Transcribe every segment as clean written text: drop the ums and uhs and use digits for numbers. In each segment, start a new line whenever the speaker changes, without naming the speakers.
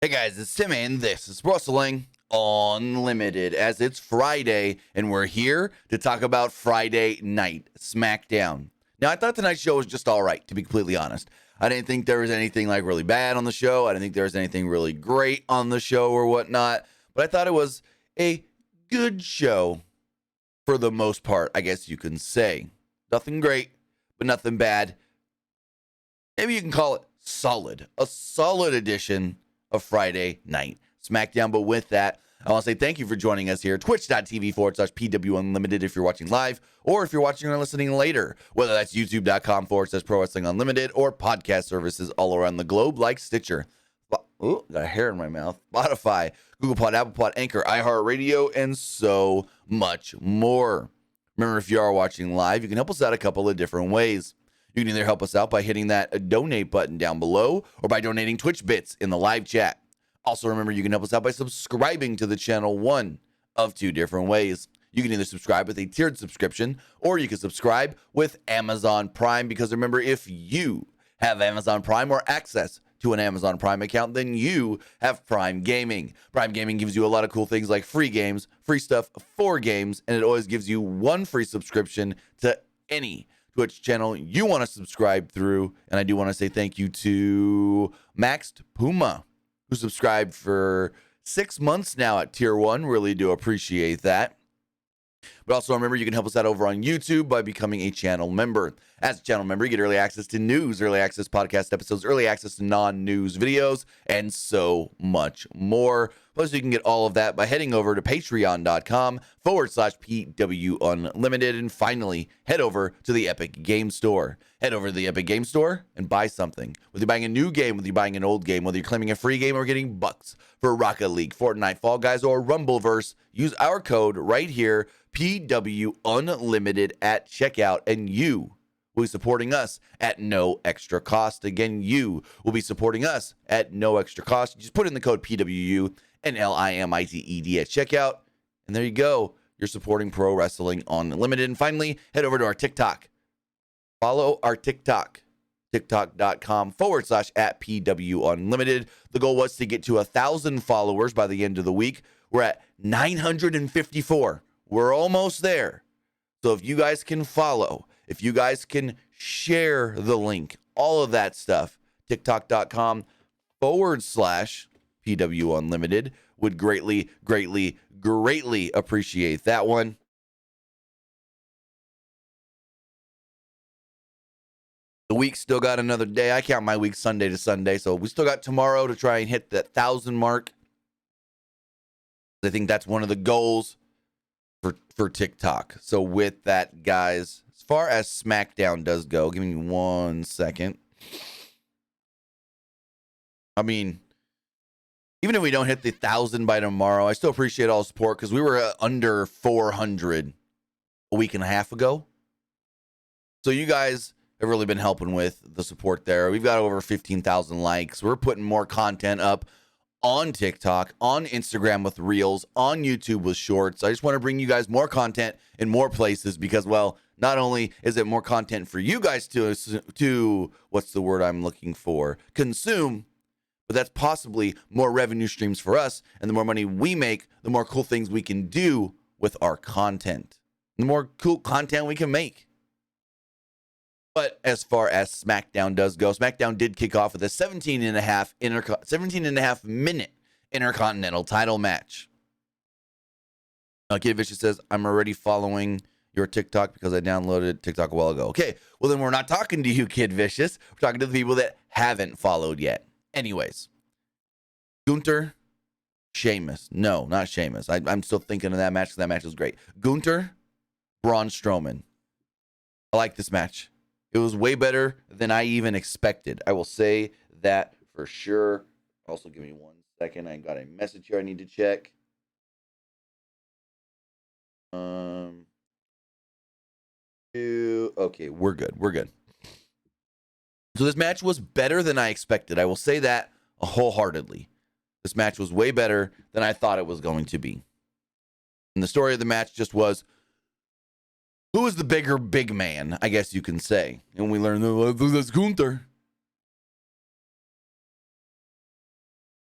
Hey guys, it's Sami and this is Wrestling Unlimited as it's Friday and we're here to talk about Friday night Smackdown. Now, I thought tonight's show was just all right, to be completely honest. I didn't think there was anything like really bad on the show. I didn't think there was anything really great on the show or whatnot, but I thought it was a good show for the most part, I guess you can say. Nothing great, but nothing bad. Maybe you can call it solid. A solid edition of Friday night Smackdown. But with that, I want to say thank you for joining us here. Twitch.tv/PWU Unlimited if you're watching live, or if you're watching or listening later, whether that's YouTube.com/Pro Wrestling Unlimited or podcast services all around the globe like Stitcher. Ooh, got a hair in my mouth. Spotify, Google Pod, Apple Pod, Anchor, iHeartRadio, and so much more. Remember, if you are watching live, you can help us out a couple of different ways. You can either help us out by hitting that donate button down below or by donating Twitch bits in the live chat. Also, remember, you can help us out by subscribing to the channel one of two different ways. You can either subscribe with a tiered subscription or you can subscribe with Amazon Prime, because remember, if you have Amazon Prime or access to an Amazon Prime account, then you have Prime Gaming. Prime Gaming gives you a lot of cool things like free games, free stuff for games, and it always gives you one free subscription to any Twitch channel you want to subscribe through. And I do want to say thank you to Maxed Puma, who subscribed for 6 months now at tier 1. Really do appreciate that. But also remember, you can help us out over on YouTube by becoming a channel member. As a channel member, you get early access to news, early access podcast episodes, early access to non-news videos, and so much more. Plus, you can get all of that by heading over to patreon.com/PWU Unlimited. And finally, head over to the Epic Game Store. Head over to the Epic Game Store and buy something. Whether you're buying a new game, whether you're buying an old game, whether you're claiming a free game or getting bucks for Rocket League, Fortnite, Fall Guys, or Rumbleverse, use our code right here, PW Unlimited at checkout, and you will be supporting us at no extra cost. Again, you will be supporting us at no extra cost. Just put in the code PWU and LIMITED at checkout, and there you go. You're supporting Pro Wrestling Unlimited. And finally, head over to our TikTok. Follow our TikTok, tiktok.com/@PWU Unlimited. The goal was to get to 1,000 followers by the end of the week. We're at 954. We're almost there. So if you guys can follow, if you guys can share the link, all of that stuff, tiktok.com/PWU Unlimited, would greatly appreciate that one. The week still got another day. I count my week Sunday to Sunday, so we still got tomorrow to try and hit that 1,000 mark. I think that's one of the goals for TikTok. So with that, guys, as far as Smackdown does go, give me 1 second. I mean, even if we don't hit the 1,000 by tomorrow, I still appreciate all the support, because we were under 400 a week and a half ago. So you guys have really been helping with the support there. We've got over 15,000 likes. We're putting more content up on TikTok, on Instagram with Reels, on YouTube with Shorts. I just want to bring you guys more content in more places, because, well, not only is it more content for you guys to what's the word I'm looking for, consume, but that's possibly more revenue streams for us. And the more money we make, the more cool things we can do with our content. The more cool content we can make. But as far as Smackdown does go, Smackdown did kick off with a 17 and a half minute Intercontinental title match. Kid Vicious says, I'm already following your TikTok because I downloaded TikTok a while ago. Okay, well then we're not talking to you, Kid Vicious. We're talking to the people that haven't followed yet. Anyways, Gunther, Sheamus. No, not Sheamus. I'm still thinking of that match, because that match was great. Gunther, Braun Strowman. I like this match. It was way better than I even expected. I will say that for sure. Also, give me 1 second. I got a message here I need to check. Okay, we're good. So this match was better than I expected. I will say that wholeheartedly. This match was way better than I thought it was going to be. And the story of the match just was, who is the bigger big man, I guess you can say. And we learned that that's Gunther.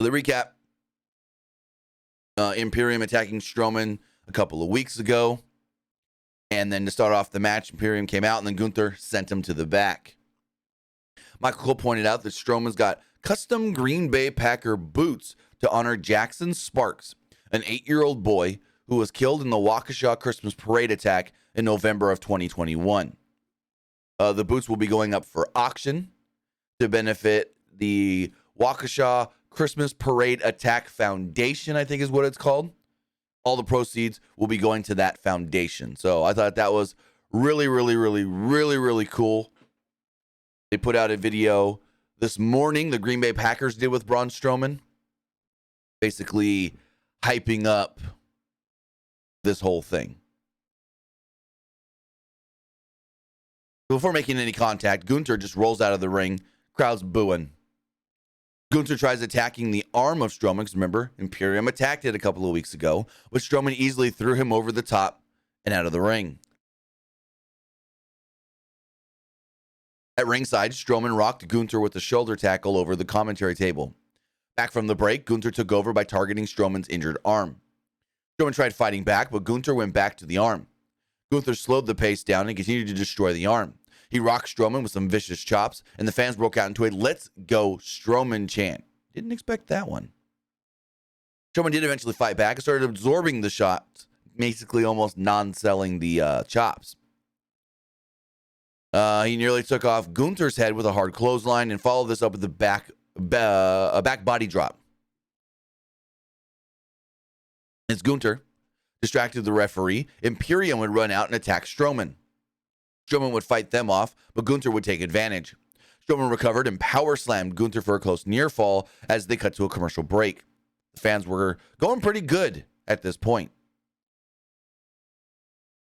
The recap, Imperium attacking Strowman a couple of weeks ago. And then to start off the match, Imperium came out and then Gunther sent him to the back. Michael Cole pointed out that Strowman's got custom Green Bay Packer boots to honor Jackson Sparks, an 8-year-old boy who was killed in the Waukesha Christmas parade attack in November of 2021. The boots will be going up for auction to benefit the Waukesha Christmas Parade Attack Foundation, I think is what it's called. All the proceeds will be going to that foundation. So I thought that was really, really, really, really, really cool. They put out a video this morning, the Green Bay Packers did with Braun Strowman, basically hyping up this whole thing. Before making any contact, Gunther just rolls out of the ring. Crowd's booing. Gunther tries attacking the arm of Strowman, because remember, Imperium attacked it a couple of weeks ago, but Strowman easily threw him over the top and out of the ring. At ringside, Strowman rocked Gunther with a shoulder tackle over the commentary table. Back from the break, Gunther took over by targeting Strowman's injured arm. Strowman tried fighting back, but Gunther went back to the arm. Gunther slowed the pace down and continued to destroy the arm. He rocked Strowman with some vicious chops, and the fans broke out into a "Let's go Strowman" chant. Didn't expect that one. Strowman did eventually fight back and started absorbing the shots, basically almost non-selling the chops. He nearly took off Gunther's head with a hard clothesline and followed this up with a back body drop. As Gunther distracted the referee, Imperium would run out and attack Strowman. Strowman would fight them off, but Gunther would take advantage. Strowman recovered and power slammed Gunther for a close near fall as they cut to a commercial break. The fans were going pretty good at this point.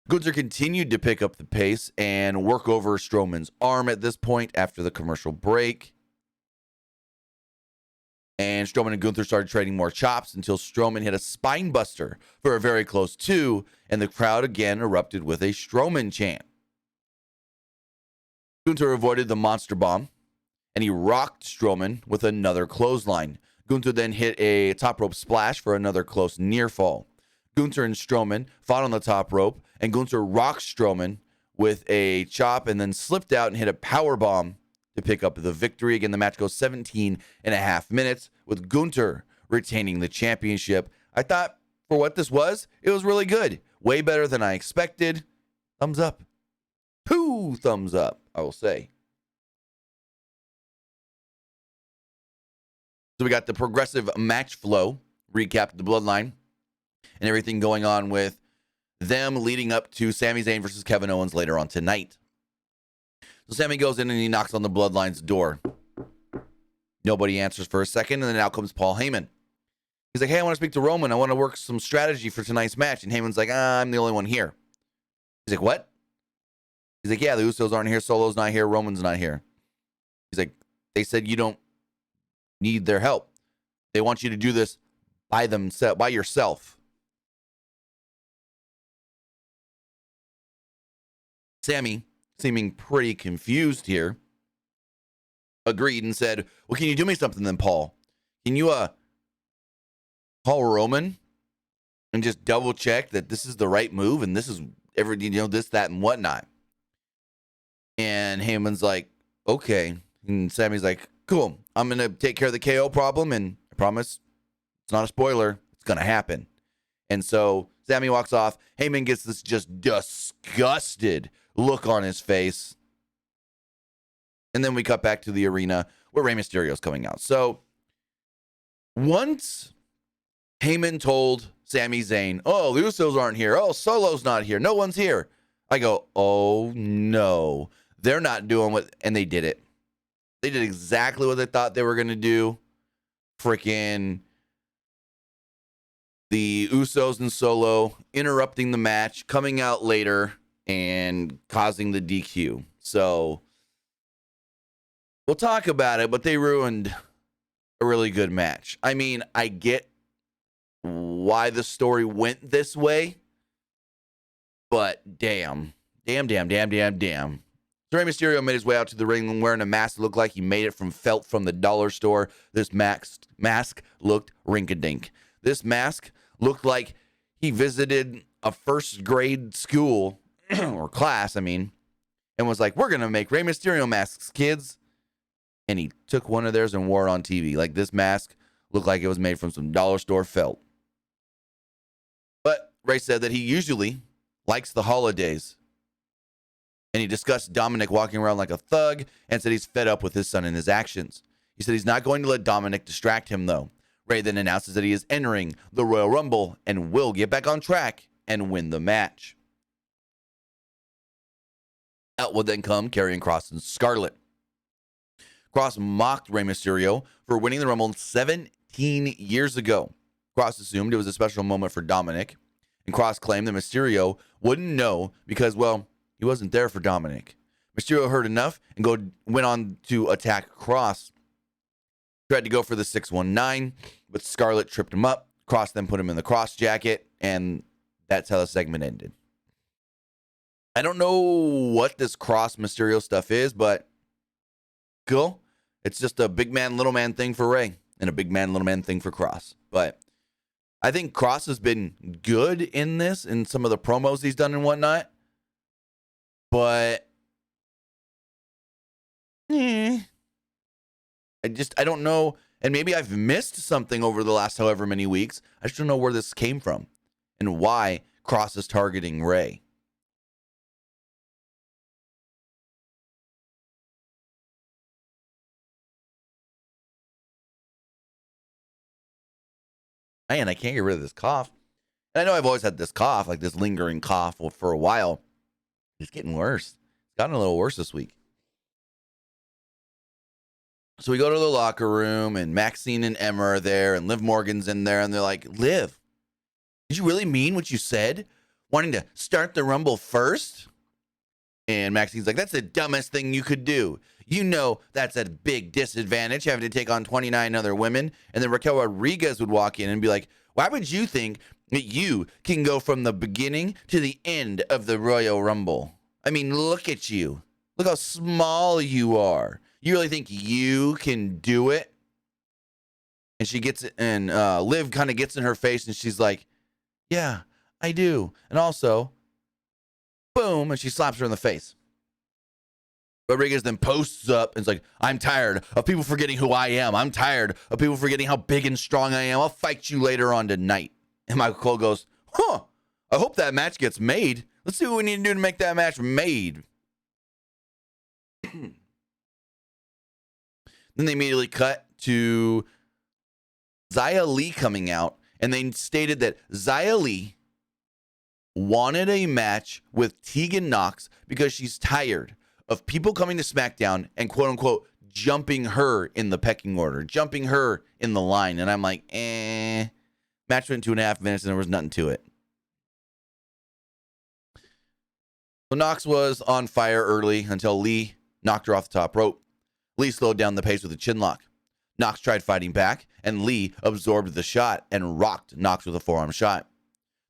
Gunther continued to pick up the pace and work over Strowman's arm at this point after the commercial break. And Strowman and Gunther started trading more chops until Strowman hit a spine buster for a very close 2, and the crowd again erupted with a Strowman chant. Gunther avoided the monster bomb, and he rocked Strowman with another clothesline. Gunther then hit a top rope splash for another close near fall. Gunther and Strowman fought on the top rope, and Gunther rocked Strowman with a chop and then slipped out and hit a power bomb to pick up the victory. Again, the match goes 17.5 minutes with Gunther retaining the championship. I thought for what this was, it was really good. Way better than I expected. Thumbs up. 2 thumbs up, I will say. So we got the progressive match flow, recap the Bloodline, and everything going on with them leading up to Sami Zayn versus Kevin Owens later on tonight. So Sami goes in and he knocks on the Bloodline's door. Nobody answers for a second, and then out comes Paul Heyman. He's like, hey, I want to speak to Roman. I want to work some strategy for tonight's match. And Heyman's like, I'm the only one here. He's like, what? He's like, yeah, the Usos aren't here. Solo's not here. Roman's not here. He's like, they said you don't need their help. They want you to do this by yourself. Sami, seeming pretty confused here, agreed and said, well, can you do me something then, Paul? Can you call Roman and just double check that this is the right move and this is this, that, and whatnot? And Heyman's like, okay. And Sami's like, cool. I'm going to take care of the KO problem, and I promise it's not a spoiler. It's going to happen. And so Sami walks off. Heyman gets this just disgusted look on his face. And then we cut back to the arena where Rey Mysterio's coming out. So once Heyman told Sami Zayn, oh, the Usos aren't here. Oh, Solo's not here. No one's here. I go, oh, no. They're not doing what, and they did it. They did exactly what they thought they were going to do. Freaking the Usos and Solo interrupting the match, coming out later, and causing the DQ. So we'll talk about it, but they ruined a really good match. I mean, I get why the story went this way, but damn. So Rey Mysterio made his way out to the ring wearing a mask that looked like he made it from felt from the dollar store. This mask looked rink-a-dink. This mask looked like he visited a first grade school or class, and was like, we're going to make Rey Mysterio masks, kids. And he took one of theirs and wore it on TV. Like, this mask looked like it was made from some dollar store felt. But Rey said that he usually likes the holidays. And he discussed Dominic walking around like a thug and said he's fed up with his son and his actions. He said he's not going to let Dominic distract him, though. Rey then announces that he is entering the Royal Rumble and will get back on track and win the match. Out would then come Karrion, Kross, and Scarlett. Kross mocked Rey Mysterio for winning the Rumble 17 years ago. Kross assumed it was a special moment for Dominic, and Kross claimed that Mysterio wouldn't know because, well, he wasn't there for Dominic. Mysterio heard enough and went on to attack Kross. Tried to go for the 619, but Scarlett tripped him up. Kross then put him in the Kross jacket, and that's how the segment ended. I don't know what this Kross Mysterio stuff is, but cool. It's just a big man, little man thing for Rey, and a big man, little man thing for Kross. But I think Kross has been good in this, in some of the promos he's done and whatnot. But I don't know. And maybe I've missed something over the last however many weeks. I just don't know where this came from and why Kross is targeting Rey. Man, I can't get rid of this cough. And I know I've always had this cough, like this lingering cough for a while. It's getting worse. It's gotten a little worse this week. So we go to the locker room, and Maxine and Emma are there, and Liv Morgan's in there, and they're like, Liv, did you really mean what you said? Wanting to start the Rumble first? And Maxine's like, that's the dumbest thing you could do. You know that's a big disadvantage, having to take on 29 other women. And then Raquel Rodriguez would walk in and be like, why would you think that you can go from the beginning to the end of the Royal Rumble? I mean, look at you. Look how small you are. You really think you can do it? And she gets it, and Liv kind of gets in her face, and she's like, yeah, I do. And also, boom, and she slaps her in the face. Rodriguez then posts up and is like, I'm tired of people forgetting who I am. I'm tired of people forgetting how big and strong I am. I'll fight you later on tonight. And Michael Cole goes, I hope that match gets made. Let's see what we need to do to make that match made. Then they immediately cut to Xia Li coming out, and they stated that Xia Li wanted a match with Tegan Nox because she's tired of people coming to SmackDown and quote-unquote jumping her in the pecking order, jumping her in the line. And I'm like, match went 2.5 minutes and there was nothing to it. So Nox was on fire early until Lee knocked her off the top rope. Lee slowed down the pace with a chin lock. Nox tried fighting back, and Lee absorbed the shot and rocked Nox with a forearm shot.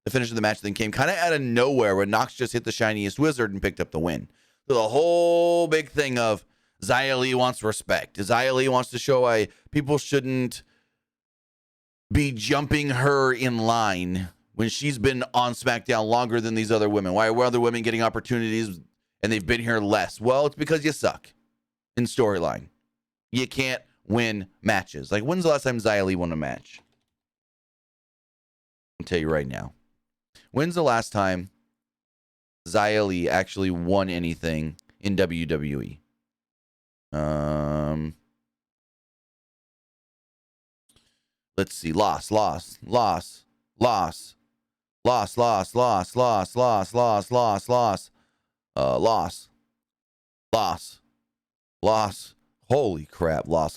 The finish of the match then came kind of out of nowhere when Nox just hit the shiniest wizard and picked up the win. So the whole big thing of Xia Li wants respect. Xia Li wants to show why people shouldn't be jumping her in line when she's been on SmackDown longer than these other women. Why are other women getting opportunities and they've been here less? Well, it's because you suck in storyline. You can't win matches. Like, when's the last time Xia Li won a match? I'll tell you right now. When's the last time Xia Li actually won anything in WWE? Let's see. Loss. Holy crap. Loss.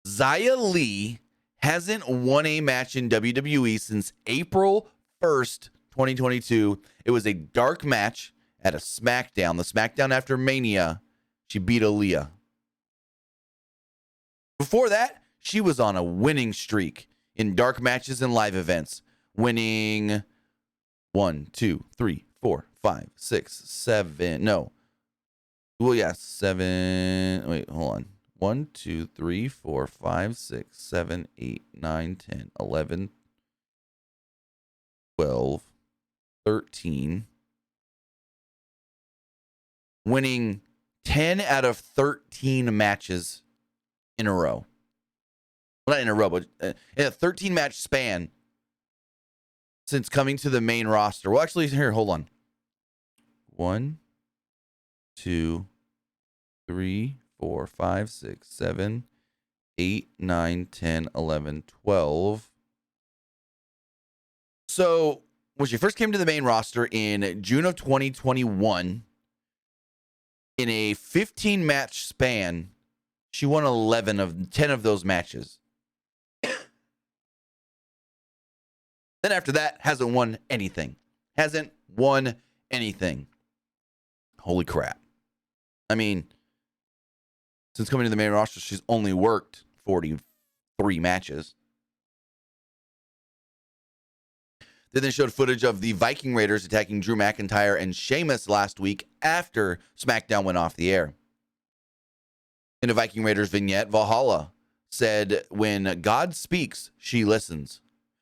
Xia Li hasn't won a match in WWE since April 1st, 2022. It was a dark match at a SmackDown. The SmackDown after Mania, she beat Aaliyah. Before that, she was on a winning streak in dark matches and live events, winning 1, 2, 3, 4, 5, 6, 7. No. Well, yeah, 7. Wait, hold on. 1, 2, 3, 4, 5, 6, 7, 8, 9, 10, 11, 12, 13. Winning 10 out of 13 matches in a row. Well, not in a row, but in a 13-match span since coming to the main roster. Well, actually, here, hold on. 1, 2, 3, 4, 5, 6, 7, 8, 9, 10, 11, 12. So, when she first came to the main roster in June of 2021, in a 15-match span, she won 11 of 10 of those matches. Then after that, hasn't won anything. Hasn't won anything. Holy crap. I mean, since coming to the main roster, she's only worked 43 matches. Then they showed footage of the Viking Raiders attacking Drew McIntyre and Sheamus last week after SmackDown went off the air. In a Viking Raiders vignette, Valhalla said, "When God speaks, she listens.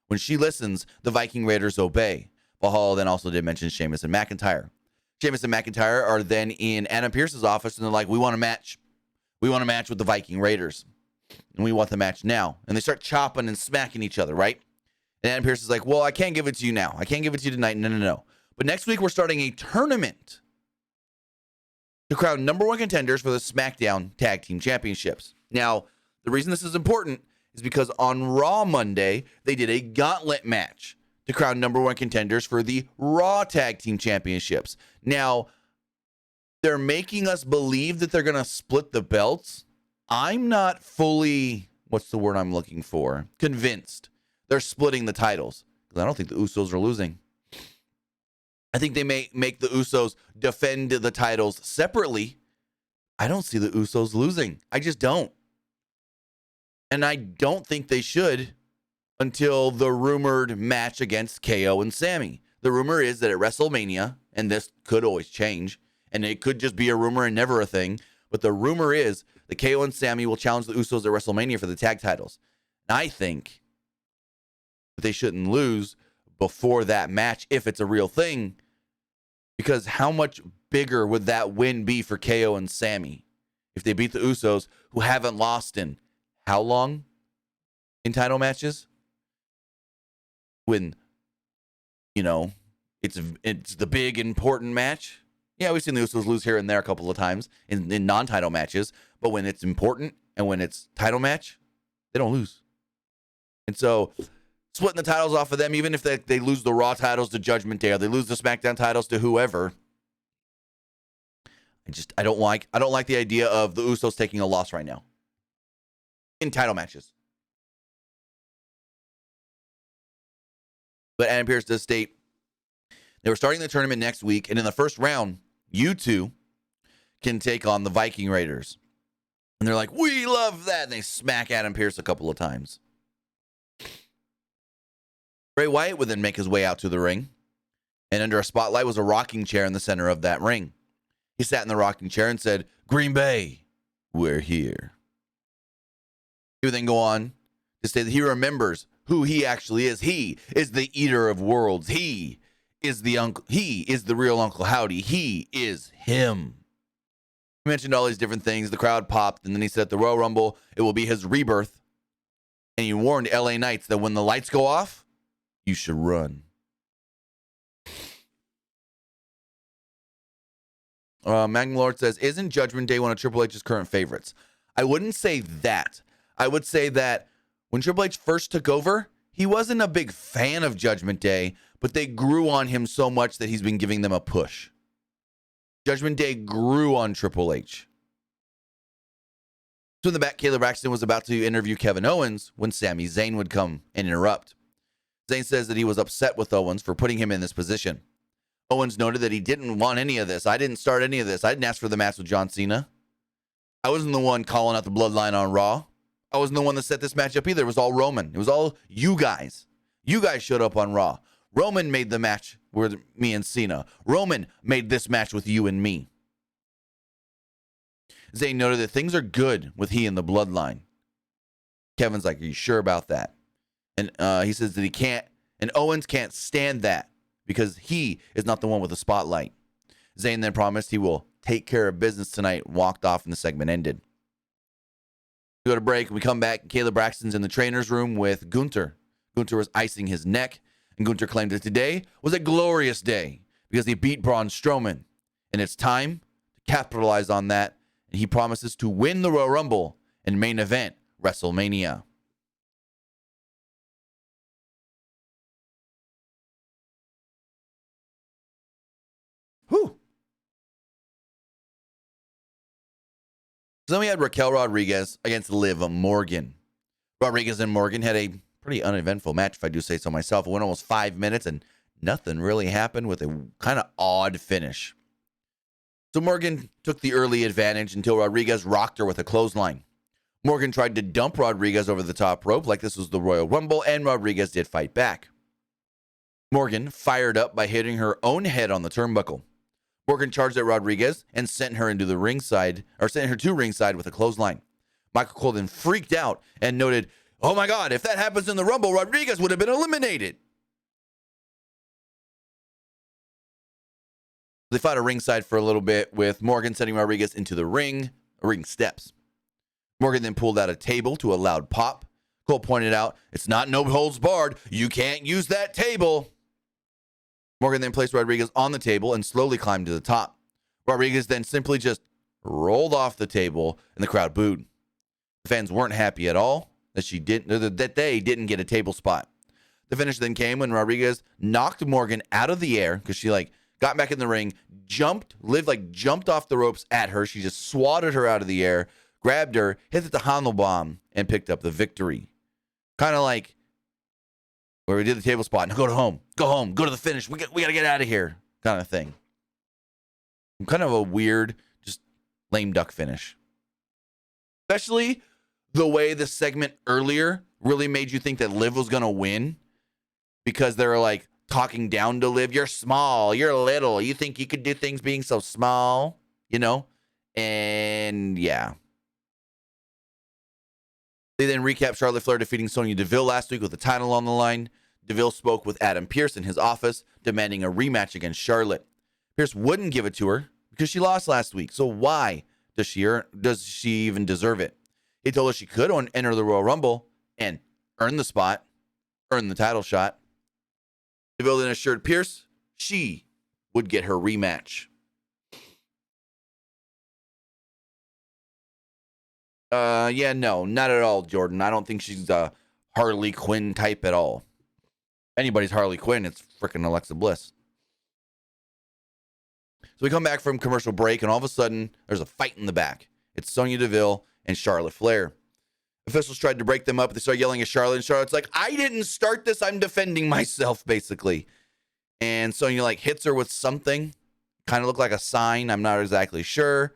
When she listens, the Viking Raiders obey." Valhalla then also did mention Sheamus and McIntyre. Sheamus and McIntyre are then in Adam Pearce's office, and they're like, "We want a match. We want a match with the Viking Raiders. And we want the match now." And they start chopping and smacking each other, right? And Adam Pearce is like, "Well, I can't give it to you now. I can't give it to you tonight. No. But next week, we're starting a tournament to crown number one contenders for the SmackDown Tag Team Championships." Now, the reason this is important is because on Raw Monday, they did a gauntlet match to crown number one contenders for the Raw Tag Team Championships. Now, they're making us believe that they're going to split the belts. I'm not fully, what's the word I'm looking for? Convinced they're splitting the titles, because I don't think the Usos are losing. I think they may make the Usos defend the titles separately. I don't see the Usos losing. I just don't. And I don't think they should until the rumored match against KO and Sami. The rumor is that at WrestleMania, and this could always change, and it could just be a rumor and never a thing, but the rumor is that KO and Sami will challenge the Usos at WrestleMania for the tag titles. And I think they shouldn't lose before that match if it's a real thing, because how much bigger would that win be for KO and Sami if they beat the Usos, who haven't lost in how long in title matches? When, you know, it's the big important match. Yeah, we've seen the Usos lose here and there a couple of times in non-title matches, but when it's important and when it's title match, they don't lose. And so splitting the titles off of them, even if they lose the Raw titles to Judgment Day, or they lose the SmackDown titles to whoever, I don't like the idea of the Usos taking a loss right now in title matches. But Adam Pearce does state they were starting the tournament next week, and in the first round, you two can take on the Viking Raiders. And they're like, "We love that." And they smack Adam Pearce a couple of times. Bray Wyatt would then make his way out to the ring, and under a spotlight was a rocking chair in the center of that ring. He sat in the rocking chair and said, "Green Bay, we're here." He would then go on to say that he remembers who he actually is. He is the eater of worlds. He is the uncle. He is the real Uncle Howdy. He is him. He mentioned all these different things. The crowd popped, and then he said at the Royal Rumble, it will be his rebirth. And he warned LA Knights that when the lights go off, you should run. Magnum Lord says, "Isn't Judgment Day one of Triple H's current favorites?" I wouldn't say that. I would say that when Triple H first took over, he wasn't a big fan of Judgment Day, but they grew on him so much that he's been giving them a push. Judgment Day grew on Triple H. So in the back, Caleb Braxton was about to interview Kevin Owens when Sami Zayn would come and interrupt. Zayn says that he was upset with Owens for putting him in this position. Owens noted that he didn't want any of this. I didn't start any of this. I didn't ask for the match with John Cena. I wasn't the one calling out the Bloodline on Raw. I wasn't the one that set this match up either. It was all Roman. It was all you guys. You guys showed up on Raw. Roman made the match with me and Cena. Roman made this match with you and me. Zayn noted that things are good with he and the Bloodline. Kevin's like, are you sure about that? And he says that he can't, and Owens can't stand that because he is not the one with the spotlight. Zayn then promised he will take care of business tonight, walked off, and the segment ended. We go to break, and we come back. Caleb Braxton's in the trainer's room with Gunther. Gunther was icing his neck, and Gunther claimed that today was a glorious day because he beat Braun Strowman. And it's time to capitalize on that, and he promises to win the Royal Rumble and main event WrestleMania. Whew. So then we had Raquel Rodriguez against Liv Morgan. Rodriguez and Morgan had a pretty uneventful match, if I do say so myself. It went almost 5 minutes, and nothing really happened with a kind of odd finish. So Morgan took the early advantage until Rodriguez rocked her with a clothesline. Morgan tried to dump Rodriguez over the top rope like this was the Royal Rumble, and Rodriguez did fight back. Morgan fired up by hitting her own head on the turnbuckle. Morgan charged at Rodriguez and sent her to ringside with a clothesline. Michael Cole then freaked out and noted, "Oh my God, if that happens in the Rumble, Rodriguez would have been eliminated." They fought at ringside for a little bit, with Morgan sending Rodriguez into the ring steps. Morgan then pulled out a table to a loud pop. Cole pointed out, "It's not no holds barred. You can't use that table." Morgan then placed Rodriguez on the table and slowly climbed to the top. Rodriguez then simply just rolled off the table, and the crowd booed. The fans weren't happy at all that they didn't get a table spot. The finish then came when Rodriguez knocked Morgan out of the air because she got back in the ring, Liv jumped off the ropes at her. She just swatted her out of the air, grabbed her, hit the handle bomb, and picked up the victory. Kind of like where we did the table spot. Now go home, go to the finish. We got to get out of here, kind of thing. Kind of a weird, just lame duck finish. Especially the way the segment earlier really made you think that Liv was going to win because they were talking down to Liv. You're small, you're little. You think you could do things being so small, And yeah. They then recapped Charlotte Flair defeating Sonya Deville last week with the title on the line. Deville spoke with Adam Pearce in his office, demanding a rematch against Charlotte. Pearce wouldn't give it to her because she lost last week. So why does she even deserve it? He told her she could enter the Royal Rumble and earn the spot, earn the title shot. Deville then assured Pearce she would get her rematch. No, not at all, Jordan. I don't think she's a Harley Quinn type at all. Anybody's Harley Quinn, it's freaking Alexa Bliss. So we come back from commercial break, and all of a sudden, there's a fight in the back. It's Sonya Deville and Charlotte Flair. Officials tried to break them up. They start yelling at Charlotte, and Charlotte's like, "I didn't start this. I'm defending myself," basically. And Sonya hits her with something. Kind of looked like a sign. I'm not exactly sure.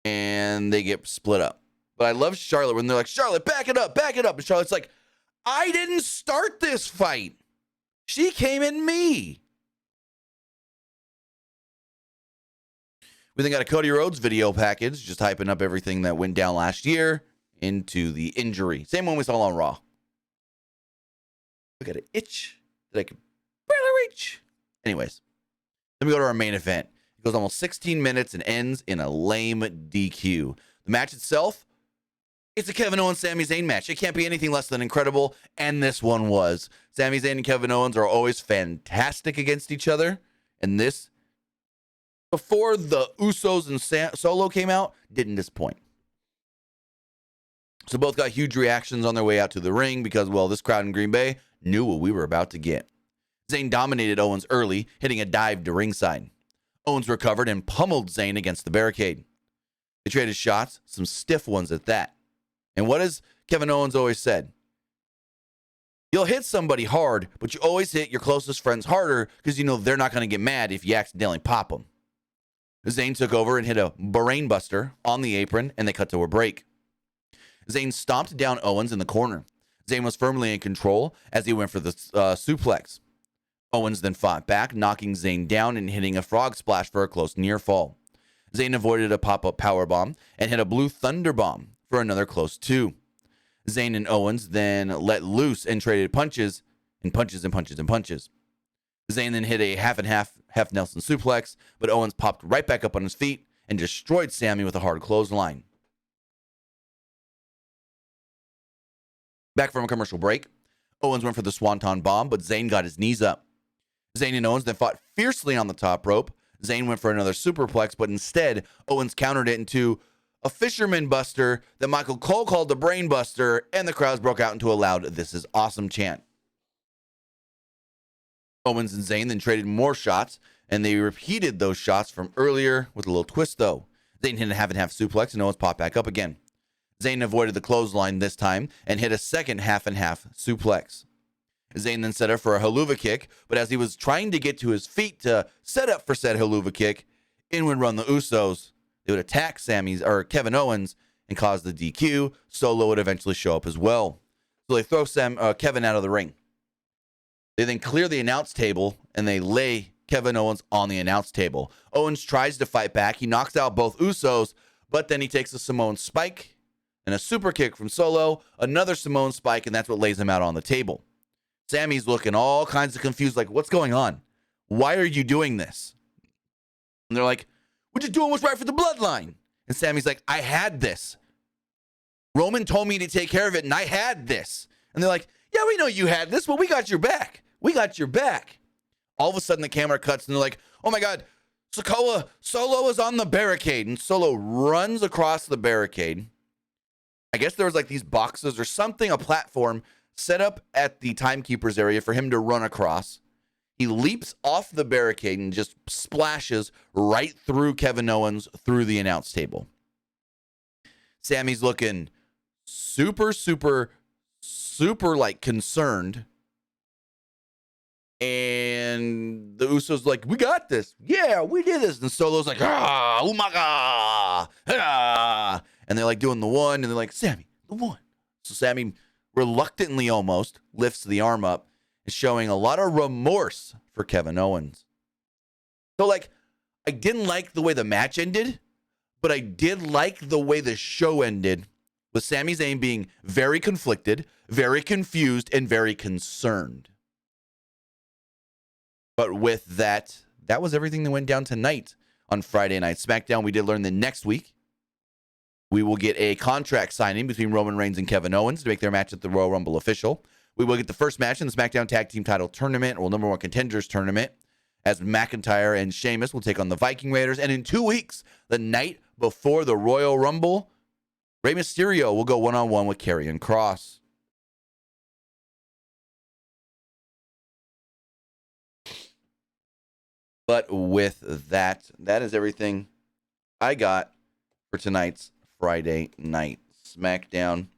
And they get split up. But I love Charlotte when they're like, "Charlotte, back it up, back it up." And Charlotte's like, "I didn't start this fight. She came at me." We then got a Cody Rhodes video package, just hyping up everything that went down last year into the injury. Same one we saw on Raw. I got an itch that I can barely reach. Anyways, then we go to our main event. It goes almost 16 minutes and ends in a lame DQ. The match itself, it's a Kevin Owens Sami Zayn match. It can't be anything less than incredible, and this one was. Sami Zayn and Kevin Owens are always fantastic against each other, and this, before the Usos and Solo came out, didn't disappoint. So both got huge reactions on their way out to the ring because, this crowd in Green Bay knew what we were about to get. Zayn dominated Owens early, hitting a dive to ringside. Owens recovered and pummeled Zayn against the barricade. They traded shots, some stiff ones at that. And what has Kevin Owens always said? You'll hit somebody hard, but you always hit your closest friends harder because you know they're not going to get mad if you accidentally pop them. Zayn took over and hit a brain buster on the apron, and they cut to a break. Zayn stomped down Owens in the corner. Zayn was firmly in control as he went for the suplex. Owens then fought back, knocking Zayn down and hitting a frog splash for a close near fall. Zayn avoided a pop-up powerbomb and hit a blue thunder bomb for another close 2. Zayn and Owens then let loose and traded punches and punches and punches and punches. Zayn then hit a half and half Nelson suplex, but Owens popped right back up on his feet and destroyed Sami with a hard clothesline. Back from a commercial break, Owens went for the Swanton Bomb, but Zayn got his knees up. Zayn and Owens then fought fiercely on the top rope. Zayn went for another superplex, but instead, Owens countered it into a fisherman buster that Michael Cole called the brain buster, and the crowds broke out into a loud "This is awesome" chant. Owens and Zayn then traded more shots, and they repeated those shots from earlier with a little twist, though. Zayn hit a half and half suplex, and Owens popped back up again. Zayn avoided the clothesline this time and hit a second half and half suplex. Zayn then set up for a haluva kick, but as he was trying to get to his feet to set up for said haluva kick, in would run the Usos. They would attack Kevin Owens and cause the DQ. Solo would eventually show up as well. So they throw Kevin out of the ring. They then clear the announce table and they lay Kevin Owens on the announce table. Owens tries to fight back. He knocks out both Usos, but then he takes a Samoan spike and a super kick from Solo, another Samoan spike, and that's what lays him out on the table. Sami's looking all kinds of confused, like, what's going on? Why are you doing this? And they're like, we're just doing what's right for the bloodline. And Sami's like, I had this. Roman told me to take care of it, and I had this. And they're like, yeah, we know you had this, but we got your back. We got your back. All of a sudden, the camera cuts, and they're like, oh my God, Solo is on the barricade. And Solo runs across the barricade. I guess there was like these boxes or something, a platform set up at the timekeeper's area for him to run across. He leaps off the barricade and just splashes right through Kevin Owens through the announce table. Sami's looking super like concerned. And the Usos like, we got this. Yeah, we did this. And Solo's like, oh my God. Ah. And they're like doing the one, and they're like, Sami, the one. So Sami reluctantly almost lifts the arm up, is showing a lot of remorse for Kevin Owens. So like, I didn't like the way the match ended, but I did like the way the show ended, with Sami Zayn being very conflicted, very confused, and very concerned. But with that was everything that went down tonight on Friday Night SmackDown. We did learn that next week, we will get a contract signing between Roman Reigns and Kevin Owens to make their match at the Royal Rumble official. We will get the first match in the SmackDown Tag Team Title Tournament, or number one contenders tournament, as McIntyre and Sheamus will take on the Viking Raiders. And in 2 weeks, the night before the Royal Rumble, Rey Mysterio will go one-on-one with Karrion Kross. But with that is everything I got for tonight's Friday Night SmackDown.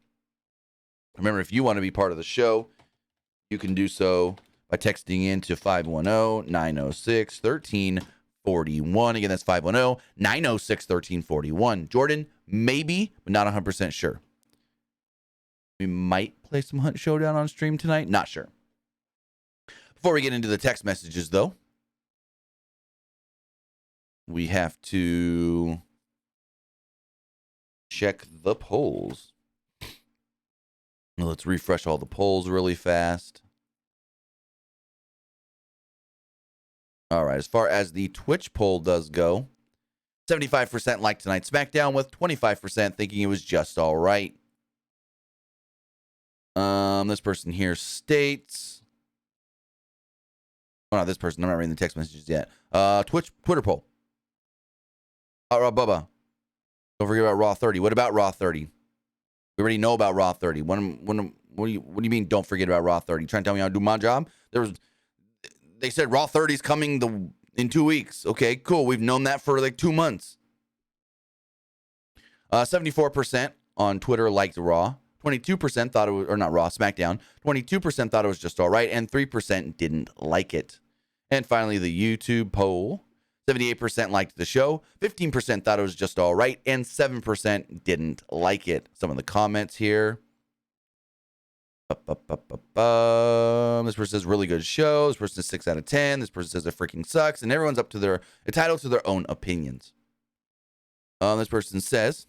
Remember, if you want to be part of the show, you can do so by texting in to 510-906-1341. Again, that's 510-906-1341. Jordan, maybe, but not 100% sure. We might play some Hunt Showdown on stream tonight. Not sure. Before we get into the text messages, though, we have to check the polls. Let's refresh all the polls really fast. All right, as far as the Twitch poll does go, 75% liked tonight's SmackDown, with 25% thinking it was just all right. This person here states, oh, not this person. I'm not reading the text messages yet. Twitter poll. Bubba, don't forget about Raw 30. What about Raw 30? We already know about Raw 30. What do you mean? Don't forget about Raw 30? You trying to tell me how to do my job? They said Raw 30 is coming in 2 weeks. Okay, cool. We've known that for like 2 months. 74% on Twitter liked Raw. 22% thought it was, or not Raw, SmackDown. 22% thought it was just all right, and 3% didn't like it. And finally, the YouTube poll. 78% liked the show, 15% thought it was just all right, and 7% didn't like it. Some of the comments here. This person says really good show. This person says 6 out of 10. This person says it freaking sucks. And everyone's entitled to their own opinions. This person says,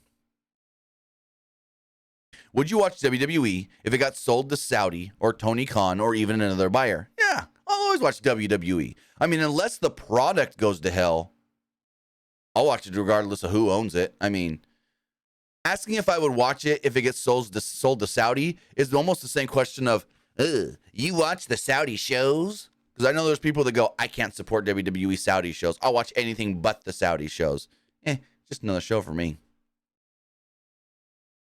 would you watch WWE if it got sold to Saudi or Tony Khan or even another buyer? Yeah, I'll always watch WWE. I mean, unless the product goes to hell, I'll watch it regardless of who owns it. I mean, asking if I would watch it if it gets sold to Saudi is almost the same question of, you watch the Saudi shows? Because I know there's people that go, I can't support WWE Saudi shows. I'll watch anything but the Saudi shows. Just another show for me.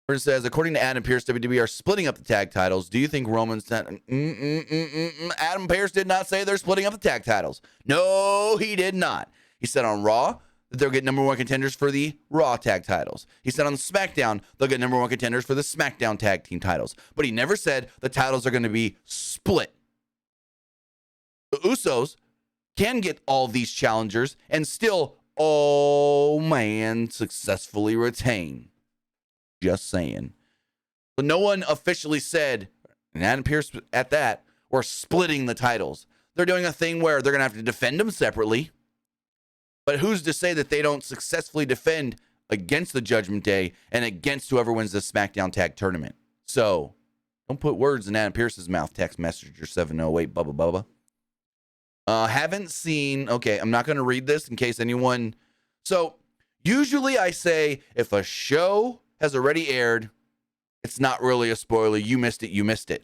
It says, according to Adam Pearce, WWE are splitting up the tag titles. Do you think Roman's... Adam Pearce did not say they're splitting up the tag titles. No, he did not. He said on Raw that they'll get number one contenders for the Raw tag titles. He said on SmackDown they'll get number one contenders for the SmackDown tag team titles. But he never said the titles are going to be split. The Usos can get all these challengers and still, oh man, successfully retain. Just saying. But no one officially said, and Adam Pearce at that, we're splitting the titles. They're doing a thing where they're going to have to defend them separately. But who's to say that they don't successfully defend against the Judgment Day and against whoever wins the SmackDown Tag Tournament? So, don't put words in Adam Pearce's mouth. Text messenger 708 bubba. Haven't seen... Okay, I'm not going to read this in case anyone... So, usually I say if a show has already aired, it's not really a spoiler. You missed it.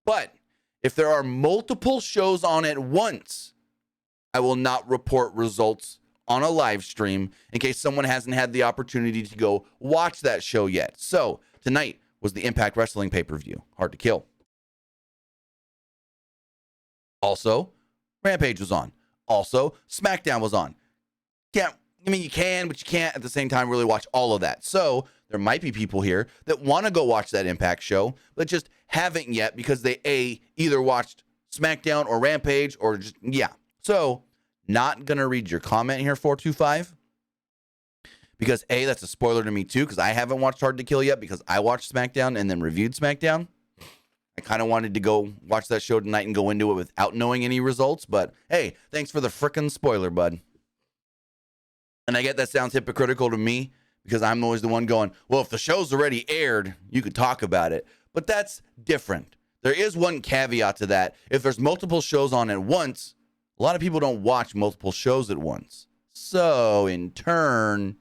But if there are multiple shows on at once, I will not report results on a live stream in case someone hasn't had the opportunity to go watch that show yet. So tonight was the Impact Wrestling pay-per-view. Hard to Kill. Also, Rampage was on. Also, Smackdown was on. You can, but you can't at the same time really watch all of that. So there might be people here that want to go watch that Impact show, but just haven't yet because they either watched SmackDown or Rampage or just, yeah. So not going to read your comment here, 425, because that's a spoiler to me too, because I haven't watched Hard to Kill yet because I watched SmackDown and then reviewed SmackDown. I kind of wanted to go watch that show tonight and go into it without knowing any results, but hey, thanks for the frickin' spoiler, bud. And I get that sounds hypocritical to me because I'm always the one going, well, if the show's already aired, you could talk about it. But that's different. There is one caveat to that. If there's multiple shows on at once, a lot of people don't watch multiple shows at once. So, in turn,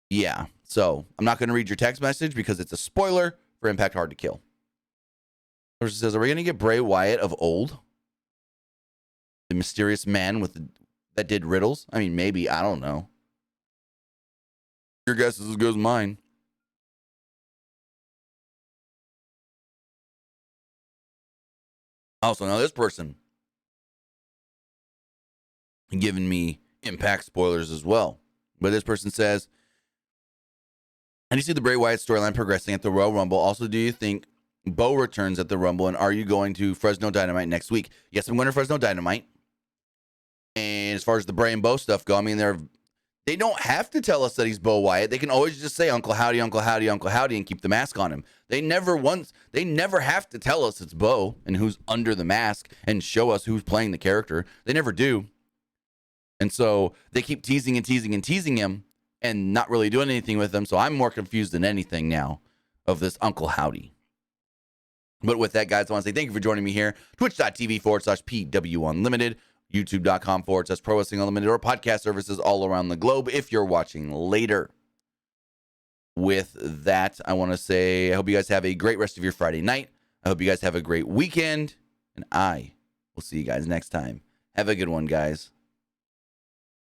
yeah. So, I'm not going to read your text message because it's a spoiler for Impact Hard to Kill. Person says, are we going to get Bray Wyatt of old? The mysterious man that did riddles? I mean, maybe. I don't know. Your guess is as good as mine. Also, now this person giving me Impact spoilers as well. But this person says, how do you see the Bray Wyatt storyline progressing at the Royal Rumble? Also, do you think Bo returns at the Rumble? And are you going to Fresno Dynamite next week? Yes, I'm going to Fresno Dynamite. And as far as the Bray and Bo stuff go, I mean, they don't have to tell us that he's Bo Wyatt. They can always just say Uncle Howdy, Uncle Howdy, Uncle Howdy, and keep the mask on him. They never have to tell us it's Bo and who's under the mask and show us who's playing the character. They never do. And so they keep teasing and teasing and teasing him and not really doing anything with him. So I'm more confused than anything now of this Uncle Howdy. But with that, guys, I want to say thank you for joining me here. Twitch.tv/PW Unlimited. YouTube.com/Pro Wrestling Unlimited, or podcast services all around the globe if you're watching later. With that, I want to say I hope you guys have a great rest of your Friday night. I hope you guys have a great weekend, and I will see you guys next time. Have a good one, guys.